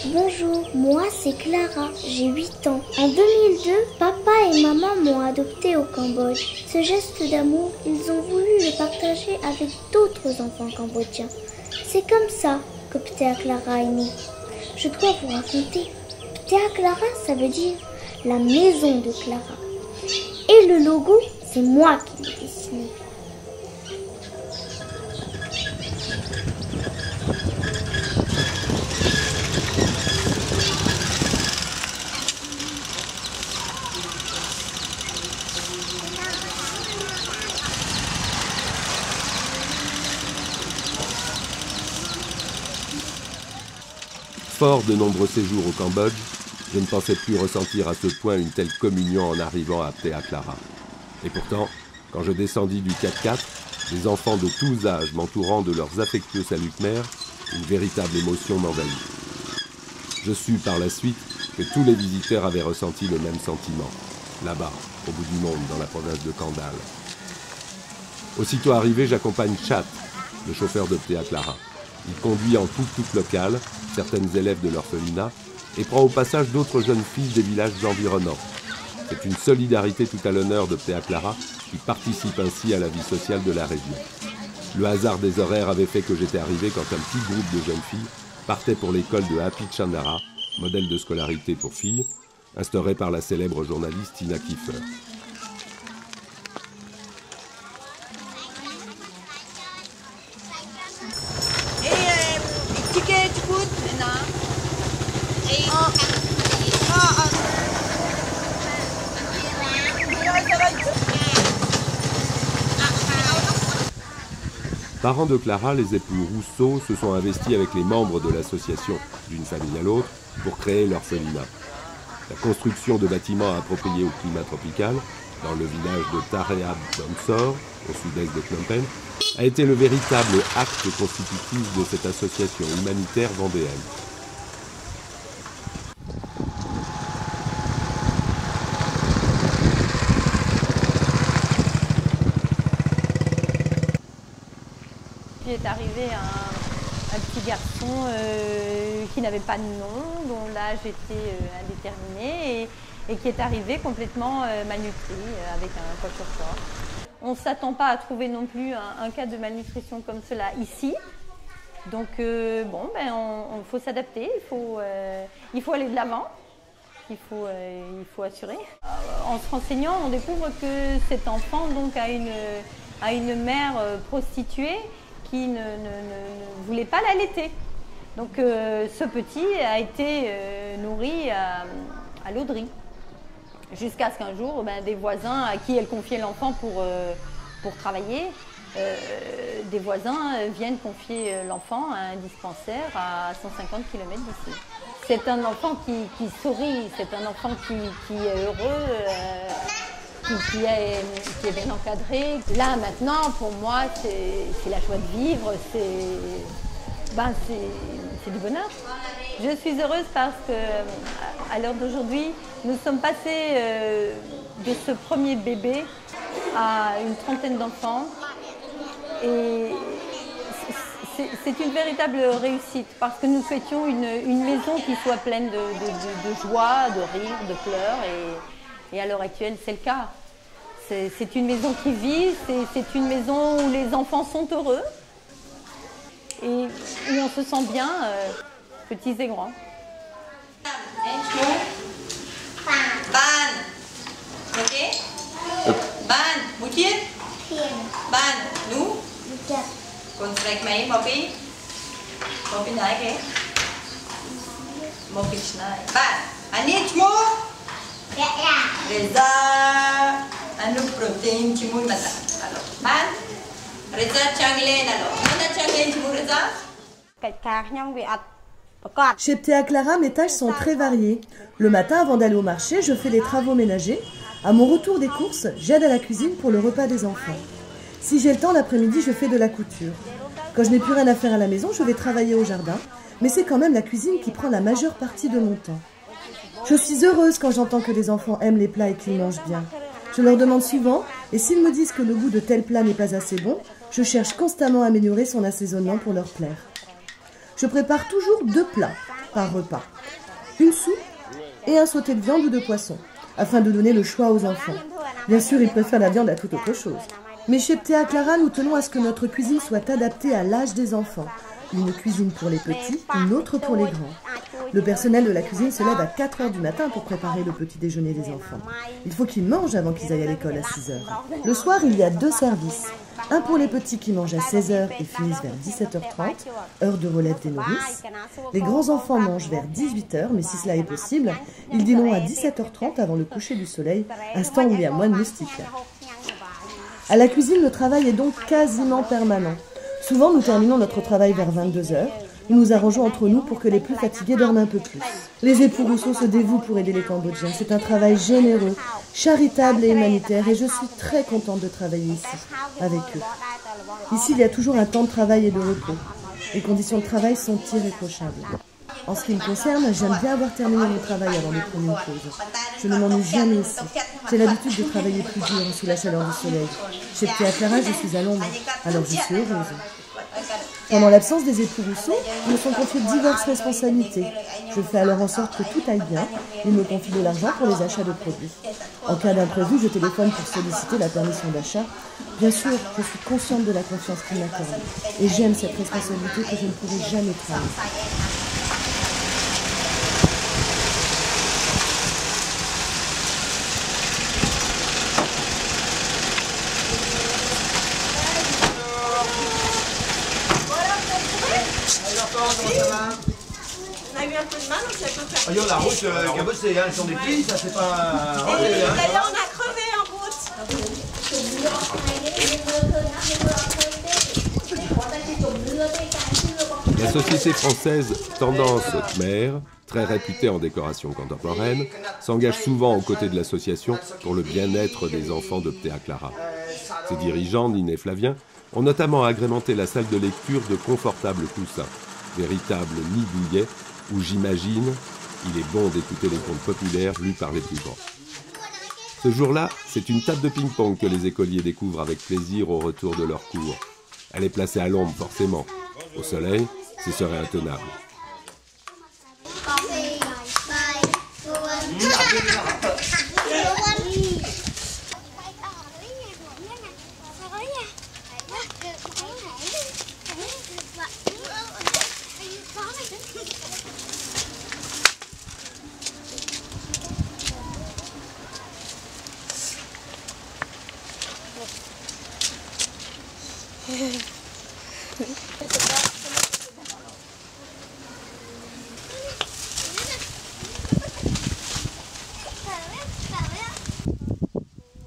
Bonjour, moi c'est Clara, j'ai 8 ans. En 2002, papa et maman m'ont adoptée au Cambodge. Ce geste d'amour, ils ont voulu le partager avec d'autres enfants cambodgiens. C'est comme ça que Ptea Clara est née. Je dois vous raconter. Ptea Clara, ça veut dire la maison de Clara. Et le logo, c'est moi qui l'ai dessiné. Fort de nombreux séjours au Cambodge, je ne pensais plus ressentir à ce point une telle communion en arrivant à Ptea Clara. Et pourtant, quand je descendis du 4x4, les enfants de tous âges m'entourant de leurs affectueux salutes-mères, une véritable émotion m'envahit. Je sus par la suite que tous les visiteurs avaient ressenti le même sentiment, là-bas, au bout du monde, dans la province de Kandal. Aussitôt arrivé, j'accompagne Chat, le chauffeur de Ptea Clara. Il conduit en tuk-tuk local certaines élèves de l'orphelinat et prend au passage d'autres jeunes filles des villages environnants. C'est une solidarité tout à l'honneur de Ptea Clara qui participe ainsi à la vie sociale de la région. Le hasard des horaires avait fait que j'étais arrivé quand un petit groupe de jeunes filles partait pour l'école de Happy Chandara, modèle de scolarité pour filles, instaurée par la célèbre journaliste Tina Kiefer. Parents de Clara, les époux Rousseau se sont investis avec les membres de l'association d'une famille à l'autre pour créer l'orphelinat. La construction de bâtiments appropriés au climat tropical, dans le village de Tareab Bonsor, au sud-est de Phnom Penh, a été le véritable acte constitutif de cette association humanitaire vendéenne. Est arrivé un petit garçon qui n'avait pas de nom, dont l'âge était indéterminé et qui est arrivé complètement malnutri avec un coche-sur-corps. On ne s'attend pas à trouver non plus un cas de malnutrition comme cela ici. Donc il faut s'adapter, il faut aller de l'avant, il faut assurer. En se renseignant, on découvre que cet enfant donc, a une mère prostituée qui ne voulait pas l'allaiter. Donc ce petit a été nourri à l'auderie. Jusqu'à ce qu'un jour, des voisins à qui elle confiait l'enfant pour travailler, des voisins viennent confier l'enfant à un dispensaire à 150 km d'ici. C'est un enfant qui sourit, c'est un enfant qui est heureux, qui est bien encadré. Là, maintenant, pour moi, c'est la joie de vivre, c'est du bonheur. Je suis heureuse parce qu'à l'heure d'aujourd'hui, nous sommes passés de ce premier bébé à une trentaine d'enfants. Et c'est une véritable réussite parce que nous souhaitions une maison qui soit pleine de joie, de rire, de pleurs. Et à l'heure actuelle, c'est le cas. C'est une maison qui vit, c'est une maison où les enfants sont heureux et où on se sent bien, petits et grands. Ban, ok? Ban, Moutier? Ban, nous? Construct mai, Mopi? Mopi naik, Mopi naik. Ban, Anit mo? Reza, anu protein cimur mata. Alors, Ban, Reza Changlen alors. Mana Changlen cimur Reza? Chez Ptea Clara, mes tâches sont très variées. Le matin, avant d'aller au marché, je fais les travaux ménagers. À mon retour des courses, j'aide à la cuisine pour le repas des enfants. Si j'ai le temps, l'après-midi, je fais de la couture. Quand je n'ai plus rien à faire à la maison, je vais travailler au jardin. Mais c'est quand même la cuisine qui prend la majeure partie de mon temps. Je suis heureuse quand j'entends que les enfants aiment les plats et qu'ils mangent bien. Je leur demande souvent, et s'ils me disent que le goût de tel plat n'est pas assez bon, je cherche constamment à améliorer son assaisonnement pour leur plaire. Je prépare toujours 2 plats. par repas. Une soupe et un sauté de viande ou de poisson, afin de donner le choix aux enfants. Bien sûr, ils préfèrent la viande à toute autre chose. Mais chez Ptea Clara, nous tenons à ce que notre cuisine soit adaptée à l'âge des enfants. Une cuisine pour les petits, une autre pour les grands. Le personnel de la cuisine se lève à 4 h du matin pour préparer le petit déjeuner des enfants. Il faut qu'ils mangent avant qu'ils aillent à l'école à 6 h. Le soir, il y a 2 services. Un pour les petits qui mangent à 16 h et finissent vers 17 h 30, heure de relève des nourrices. Les grands enfants mangent vers 18 h, mais si cela est possible, ils dîneront à 17 h 30 avant le coucher du soleil, instant où il y a moins de moustiques. À la cuisine, le travail est donc quasiment permanent. Souvent, nous terminons notre travail vers 22 h. Nous nous arrangeons entre nous pour que les plus fatigués dorment un peu plus. Les époux Rousseau se dévouent pour aider les Cambodgiens. C'est un travail généreux, charitable et humanitaire, et je suis très contente de travailler ici, avec eux. Ici, il y a toujours un temps de travail et de repos. Les conditions de travail sont irréprochables. En ce qui me concerne, j'aime bien avoir terminé mon travail avant de prendre une pause. Je ne m'ennuie jamais ici. J'ai l'habitude de travailler plus dur sous la chaleur du soleil. Chez Ptea Clara, je suis à l'ombre, alors je suis heureuse. Pendant l'absence des époux Rousseau, ils me sont confiés diverses responsabilités. Je fais alors en sorte que tout aille bien. Ils me confient de l'argent pour les achats de produits. En cas d'imprévu, je téléphone pour solliciter la permission d'achat. Bien sûr, je suis consciente de la confiance qu'ils m'accordent. Et j'aime cette responsabilité que je ne pourrai jamais trahir. On a eu un peu de mal, on sait pas faire. La route cabossée, hein, ils sont des plis, ça c'est pas... D'ailleurs, on a crevé en route. La société française Tendance Khmer, très réputée en décoration contemporaine, s'engage souvent aux côtés de l'association pour le bien-être des enfants de Ptea Clara. Ses dirigeants, Nine et Flavien, ont notamment agrémenté la salle de lecture de confortables coussins, véritables nids douillets où, j'imagine, il est bon d'écouter les contes populaires lus par les plus grands. Ce jour-là, c'est une table de ping-pong que les écoliers découvrent avec plaisir au retour de leur cours. Elle est placée à l'ombre, forcément. Au soleil, ce serait intenable.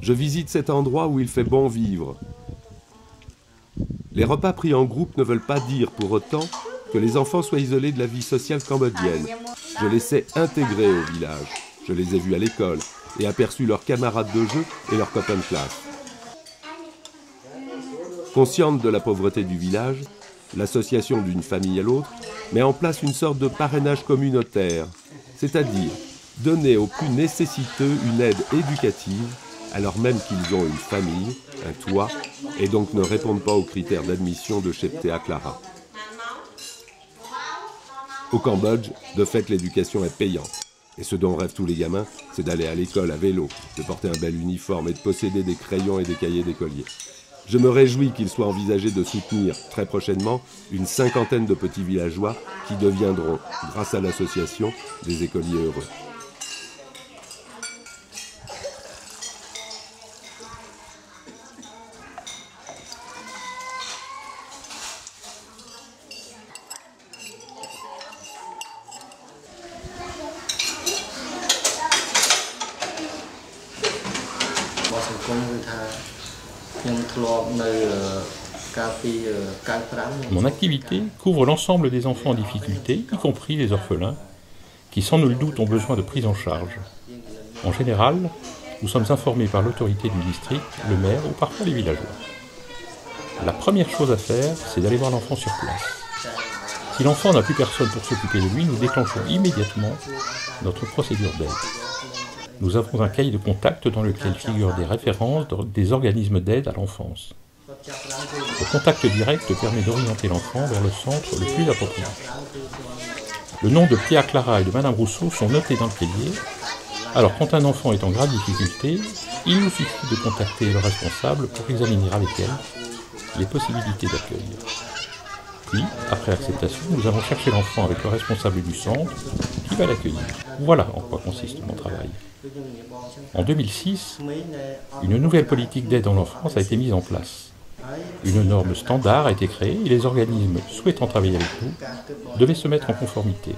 Je visite cet endroit où il fait bon vivre. Les repas pris en groupe ne veulent pas dire pour autant que les enfants soient isolés de la vie sociale cambodgienne. Je les sais intégrés au village. Je les ai vus à l'école et aperçu leurs camarades de jeu et leurs copains de classe. Consciente de la pauvreté du village, l'association d'une famille à l'autre met en place une sorte de parrainage communautaire, c'est-à-dire donner aux plus nécessiteux une aide éducative alors même qu'ils ont une famille, un toit, et donc ne répondent pas aux critères d'admission de chez Ptea Clara. Au Cambodge, de fait, l'éducation est payante. Et ce dont rêvent tous les gamins, c'est d'aller à l'école à vélo, de porter un bel uniforme et de posséder des crayons et des cahiers d'écolier. Je me réjouis qu'il soit envisagé de soutenir très prochainement une 50aine de petits villageois qui deviendront, grâce à l'association, des écoliers heureux. Mon activité couvre l'ensemble des enfants en difficulté, y compris les orphelins, qui sans nul doute ont besoin de prise en charge. En général, nous sommes informés par l'autorité du district, le maire ou parfois les villageois. La première chose à faire, c'est d'aller voir l'enfant sur place. Si l'enfant n'a plus personne pour s'occuper de lui, nous déclenchons immédiatement notre procédure d'aide. Nous avons un cahier de contact dans lequel figurent des références des organismes d'aide à l'enfance. Le contact direct permet d'orienter l'enfant vers le centre le plus approprié. Le nom de Pia Clara et de Madame Rousseau sont notés dans le cahier. Alors quand un enfant est en grave difficulté, il nous suffit de contacter le responsable pour examiner avec elle les possibilités d'accueil. Puis, après acceptation, nous allons chercher l'enfant avec le responsable du centre qui va l'accueillir. Voilà en quoi consiste mon travail. En 2006, une nouvelle politique d'aide à l'enfance a été mise en place. Une norme standard a été créée et les organismes souhaitant travailler avec nous devaient se mettre en conformité.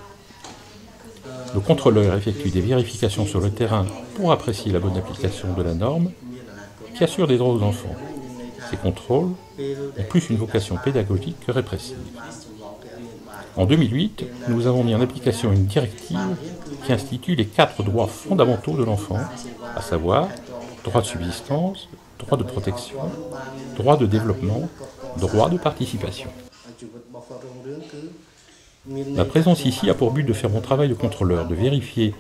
Le contrôleur effectue des vérifications sur le terrain pour apprécier la bonne application de la norme qui assure des droits aux enfants. Ces contrôles ont plus une vocation pédagogique que répressive. En 2008, nous avons mis en application une directive qui institue les 4 droits fondamentaux de l'enfant, à savoir droit de subsistance, droit de protection, droit de développement, droit de participation. Ma présence ici a pour but de faire mon travail de contrôleur, de vérifier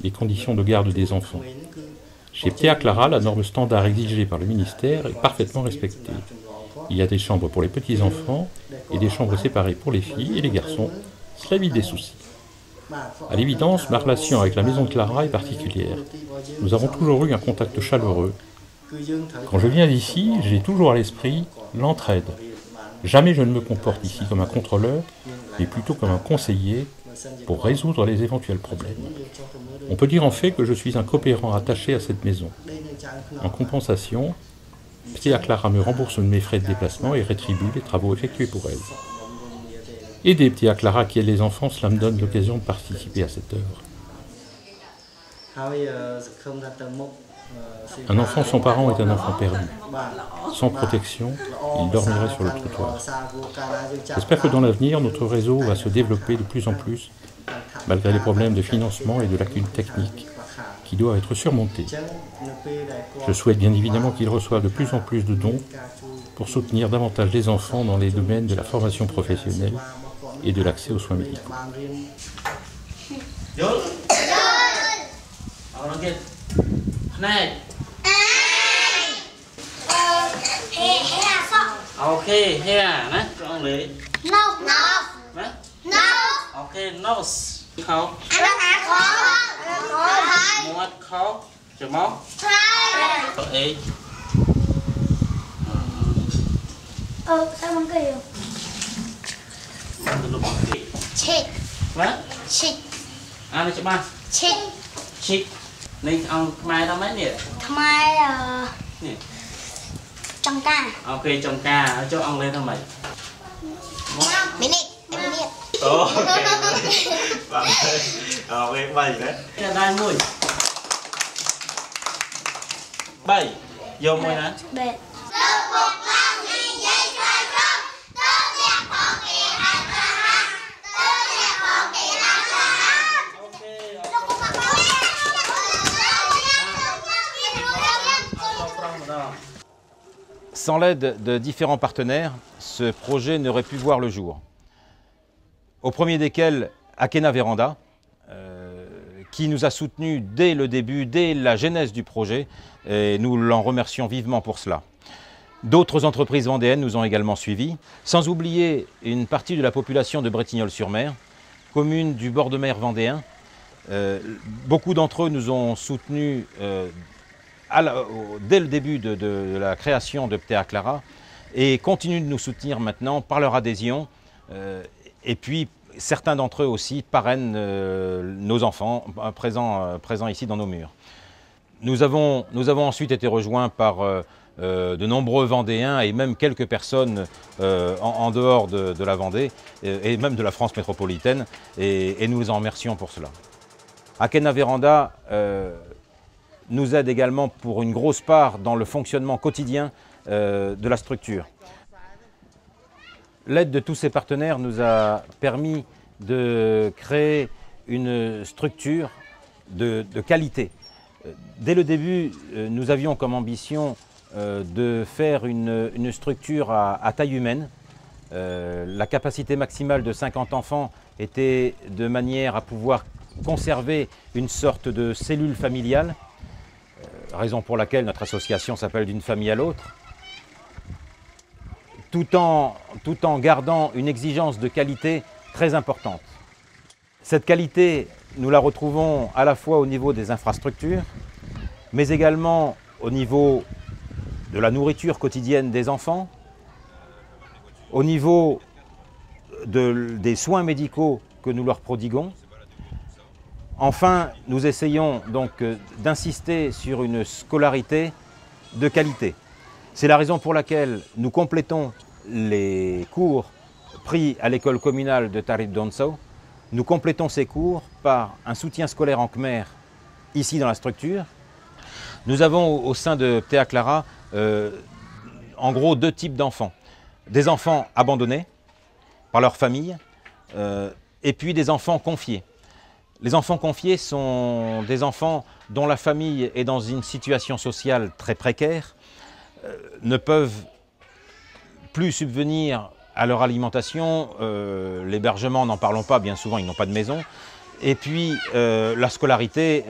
les conditions de garde des enfants. Chez Pia Clara, la norme standard exigée par le ministère est parfaitement respectée. Il y a des chambres pour les petits-enfants et des chambres séparées pour les filles et les garçons. Cela évite des soucis. À l'évidence, ma relation avec la maison de Clara est particulière. Nous avons toujours eu un contact chaleureux. Quand je viens ici, j'ai toujours à l'esprit l'entraide. Jamais je ne me comporte ici comme un contrôleur, mais plutôt comme un conseiller pour résoudre les éventuels problèmes. On peut dire en fait que je suis un coopérant attaché à cette maison. En compensation, Pia Clara me rembourse mes frais de déplacement et rétribue les travaux effectués pour elle. Aider Pia Clara qui aide les enfants, cela me donne l'occasion de participer à cette œuvre. Un enfant sans parents est un enfant perdu. Sans protection, il dormirait sur le trottoir. J'espère que dans l'avenir, notre réseau va se développer de plus en plus, malgré les problèmes de financement et de lacunes techniques qui doivent être surmontés. Je souhaite bien évidemment qu'il reçoive de plus en plus de dons pour soutenir davantage les enfants dans les domaines de la formation professionnelle et de l'accès aux soins médicaux. Ok, here, nè, con lì. No. Nè. No. Ok, nose. Khẩu. Muốt khẩu. Chữ móc. Ý. Sao bằng kỳ không? Chích. Nè. Chích. À, này chữ ba. Chích. Chích. Này, ông Khmer đó mấy nè? Khmer Nè. Trong ca. Ok, trong ca, cho ông lên thôi mày. Minute. Ok. Ok, 7 đấy. Cái là đai mùi. 7. Vô mùi nè. Bệt. Sans l'aide de différents partenaires, ce projet n'aurait pu voir le jour. Au premier desquels, Akena Véranda, qui nous a soutenus dès le début, dès la genèse du projet, et nous l'en remercions vivement pour cela. D'autres entreprises vendéennes nous ont également suivis, sans oublier une partie de la population de Bretignolles-sur-Mer, commune du bord de mer vendéen. Beaucoup d'entre eux nous ont soutenus dès le début de la création de Pia Clara et continuent de nous soutenir maintenant par leur adhésion. Et puis, certains d'entre eux aussi parrainent nos enfants présents ici dans nos murs. Nous avons ensuite été rejoints par de nombreux Vendéens et même quelques personnes en dehors de la Vendée et même de la France métropolitaine et nous les en remercions pour cela. Akena Véranda nous aide également pour une grosse part dans le fonctionnement quotidien de la structure. L'aide de tous ces partenaires nous a permis de créer une structure de qualité. Dès le début, nous avions comme ambition de faire une structure à taille humaine. La capacité maximale de 50 enfants était de manière à pouvoir conserver une sorte de cellule familiale, raison pour laquelle notre association s'appelle D'une famille à l'autre, tout en gardant une exigence de qualité très importante. Cette qualité, nous la retrouvons à la fois au niveau des infrastructures, mais également au niveau de la nourriture quotidienne des enfants, au niveau des soins médicaux que nous leur prodiguons. Enfin, nous essayons donc d'insister sur une scolarité de qualité. C'est la raison pour laquelle nous complétons les cours pris à l'école communale de Tarit-Donsau. Nous complétons ces cours par un soutien scolaire en khmer ici dans la structure. Nous avons au sein de Ptea Clara en gros deux types d'enfants. Des enfants abandonnés par leur famille et puis des enfants confiés. Les enfants confiés sont des enfants dont la famille est dans une situation sociale très précaire, ne peuvent plus subvenir à leur alimentation, l'hébergement, n'en parlons pas, bien souvent ils n'ont pas de maison, et puis la scolarité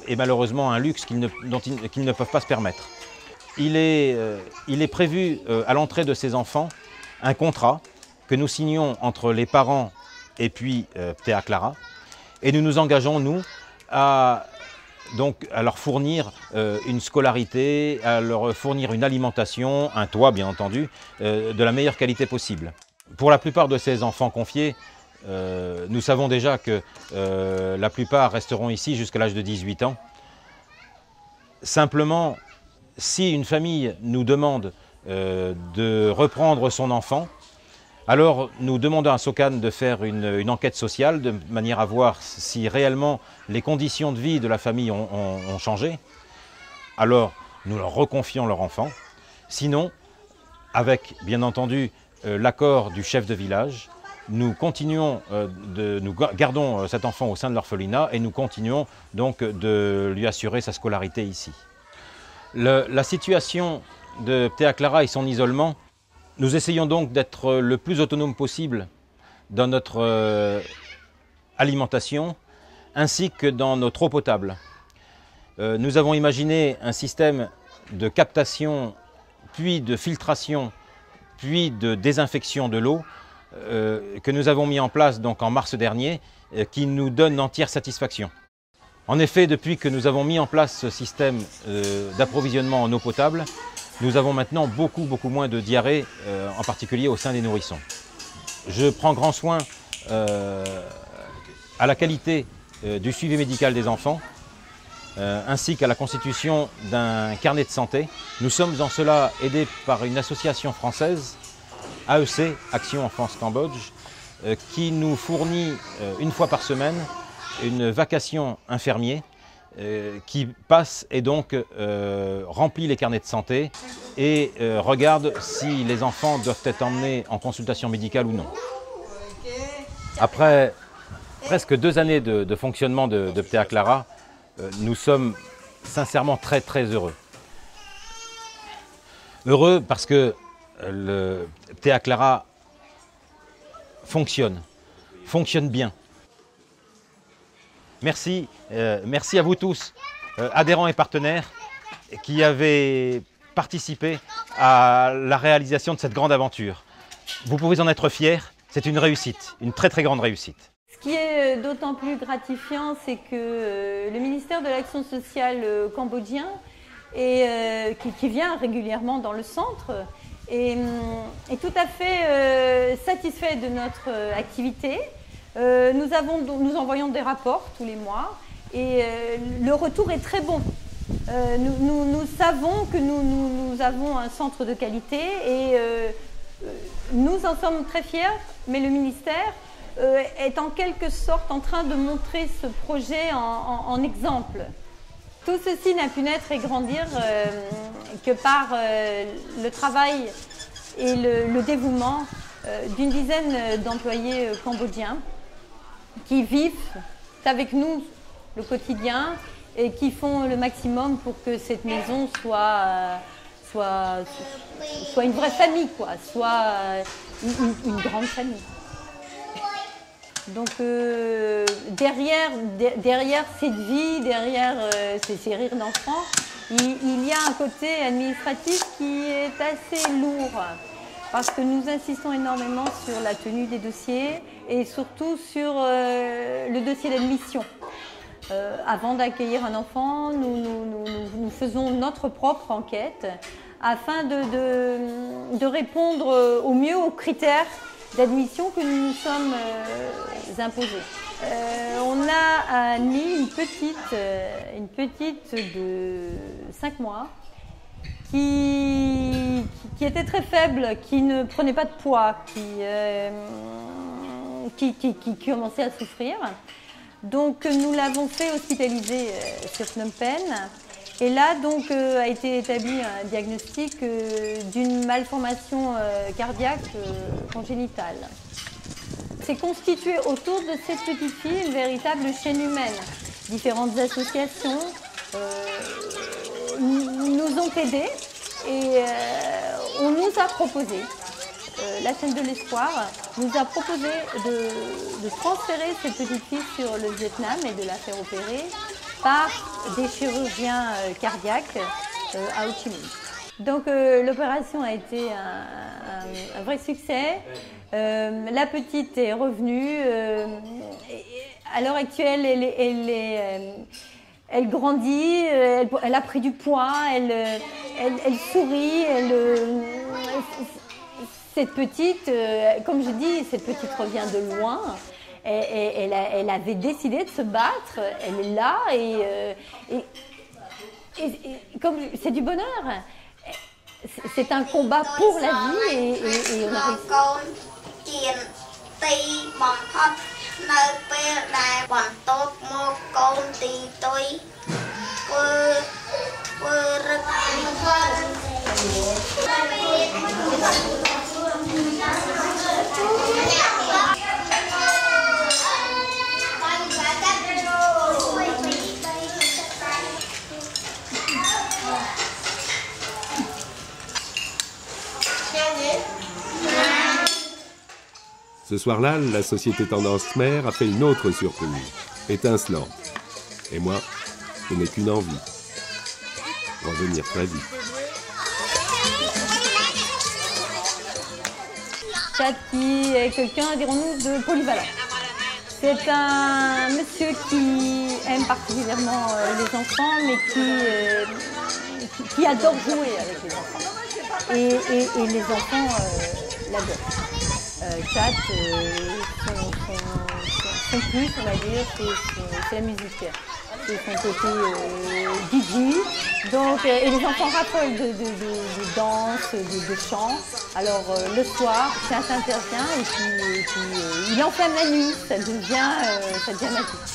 est malheureusement un luxe qu'ils ne peuvent pas se permettre. Il est prévu à l'entrée de ces enfants un contrat que nous signons entre les parents et puis Ptea Clara, et nous nous engageons, nous, à leur fournir une scolarité, à leur fournir une alimentation, un toit bien entendu, de la meilleure qualité possible. Pour la plupart de ces enfants confiés, nous savons déjà que la plupart resteront ici jusqu'à l'âge de 18 ans. Simplement, si une famille nous demande de reprendre son enfant, alors nous demandons à SOCAN de faire une enquête sociale de manière à voir si réellement les conditions de vie de la famille ont changé. Alors nous leur reconfions leur enfant. Sinon, avec bien entendu l'accord du chef de village, nous gardons cet enfant au sein de l'orphelinat et nous continuons donc de lui assurer sa scolarité ici. La situation de Ptea Clara et son isolement, nous essayons donc d'être le plus autonome possible dans notre alimentation ainsi que dans notre eau potable. Nous avons imaginé un système de captation, puis de filtration, puis de désinfection de l'eau que nous avons mis en place donc en mars dernier, qui nous donne entière satisfaction. En effet, depuis que nous avons mis en place ce système d'approvisionnement en eau potable, nous avons maintenant beaucoup moins de diarrhée, en particulier au sein des nourrissons. Je prends grand soin à la qualité du suivi médical des enfants, ainsi qu'à la constitution d'un carnet de santé. Nous sommes en cela aidés par une association française, AEC, Action Enfance Cambodge, qui nous fournit une fois par semaine une vacation infirmier qui passe et donc remplit les carnets de santé et regarde si les enfants doivent être emmenés en consultation médicale ou non. Après presque 2 années de fonctionnement de Ptea Clara, nous sommes sincèrement très heureux. Heureux parce que le Ptea Clara fonctionne bien. Merci à vous tous, adhérents et partenaires, qui avez participé à la réalisation de cette grande aventure. Vous pouvez en être fiers, c'est une réussite, une très grande réussite. Ce qui est d'autant plus gratifiant, c'est que le ministère de l'Action sociale cambodgien, qui vient régulièrement dans le centre, est tout à fait satisfait de notre activité. Nous envoyons des rapports tous les mois et le retour est très bon. Nous savons que nous avons un centre de qualité et nous en sommes très fiers, mais le ministère est en quelque sorte en train de montrer ce projet en exemple. Tout ceci n'a pu naître et grandir que par le travail et le dévouement d'une dizaine d'employés cambodgiens qui vivent avec nous le quotidien et qui font le maximum pour que cette maison soit une vraie famille, soit une grande famille. Donc derrière cette vie, derrière ces rires d'enfants, il y a un côté administratif qui est assez lourd. parce que nous insistons énormément sur la tenue des dossiers et surtout sur le dossier d'admission. Avant d'accueillir un enfant, nous faisons notre propre enquête afin de répondre au mieux aux critères d'admission que nous nous sommes imposés. On a admis une petite de 5 mois qui était très faible, qui ne prenait pas de poids, qui commençait à souffrir. Donc nous l'avons fait hospitaliser sur Phnom Penh. Et là, donc, a été établi un diagnostic d'une malformation cardiaque congénitale. C'est constitué autour de cette petite fille une véritable chaîne humaine. Différentes associations nous ont aidés et on nous a proposé, la chaîne de l'espoir nous a proposé de transférer cette petite fille sur le Vietnam et de la faire opérer par des chirurgiens cardiaques à Ho Chi Minh. Donc l'opération a été un vrai succès. La petite est revenue. À l'heure actuelle, elle grandit, elle a pris du poids, elle sourit. Cette petite, comme je dis, cette petite revient de loin. Elle avait décidé de se battre, elle est là et comme c'est du bonheur. C'est un combat pour la vie et on a réussi. Ce soir-là, la société Tendance Khmer a fait une autre surprise, étincelante. Et moi, ce n'est qu'une envie. Revenir très vite. Chad qui est quelqu'un, dirons-nous, de polyvalent. C'est un monsieur qui aime particulièrement les enfants, mais qui adore jouer avec les enfants. Et les enfants l'adorent. Chad, son plus, on va dire, c'est la musique. C'est son côté DJ. Donc, et les enfants raffolent de danse, de chant. Alors, le soir, ça s'intervient et puis il enflamme la nuit. Ça devient magique.